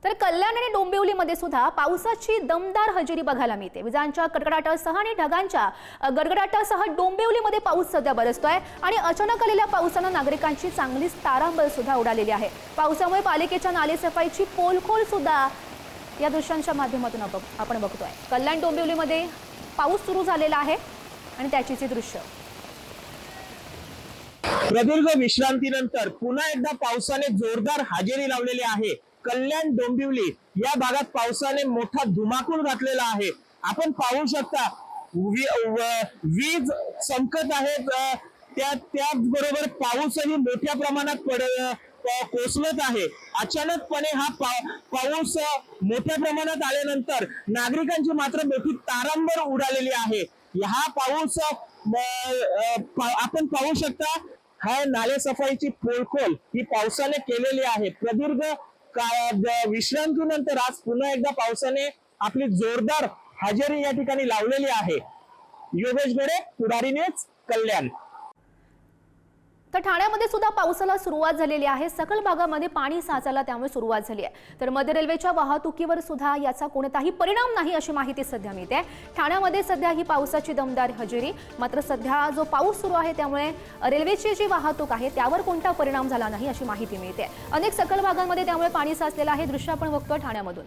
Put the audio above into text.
तर कल्याण आणि डोंबिवलीमध्ये सुद्धा पावसाची दमदार हजेरी बघायला मिळते। विजांच्या कडकडाटासह आणि ढगांच्या गडगडाटासह डोंबिवलीमध्ये पाऊस सध्या बरसतोय आणि अचानक आलेल्या पावसाने नागरिकांची चांगलीच तारांबळ सुद्धा उडालेली आहे। पावसामुळे पालिकेच्या नालेसफाईची पोलखोल सुद्धा या दृश्यांच्या माध्यमातून आपण बघतोय। कल्याण डोंबिवलीमध्ये पाऊस सुरू झालेला आहे आणि त्याचीच ही दृश्य। प्रदीर्घ विश्रांतीनंतर पुन्हा एकदा पावसाने जोरदार हजेरी लावलेली आहे। कल्याण डोंबिवली या भागात पावसाने मोठा धुमाकूळ घातलेला आहे। आपण पाहू शकता वीज चमकत आहेत, त्याचबरोबर पाऊसही मोठ्या प्रमाणात कोसळत आहे। अचानकपणे हा पाऊस मोठ्या प्रमाणात आल्यानंतर नागरिकांची मात्र मोठी तारांबळ उडालेली आहे। हा पाऊस आपण पाहू शकता, हा नालेसफाईची पोलखोल ही पावसाने केलेली आहे। प्रदीर्घ विश्रांतीनंतर आज पुन्हा एकदा पावसाने आपली जोरदार हजेरी या ठिकाणी लावलेली आहे। योगेश गोरे, पुढारी न्यूज, कल्याण। तर ठाण्यामध्ये सुद्धा पावसाला सुरुवात झालेली आहे। सकल भागामध्ये पाणी साचायला त्यामुळे सुरुवात झाली आहे। तर मध्य रेल्वेच्या वाहतुकीवर सुद्धा याचा कोणताही परिणाम नाही अशी माहिती सध्या मिळते। ठाण्यामध्ये सध्या ही पावसाची दमदार हजेरी, मात्र सध्या जो पाऊस सुरू आहे त्यामुळे रेल्वेची जी वाहतूक आहे त्यावर कोणता परिणाम झाला नाही अशी माहिती मिळते। अनेक सकल भागांमध्ये त्यामुळे पाणी साचलेलं आहे। दृश्य आपण बघतोय ठाण्यामधून।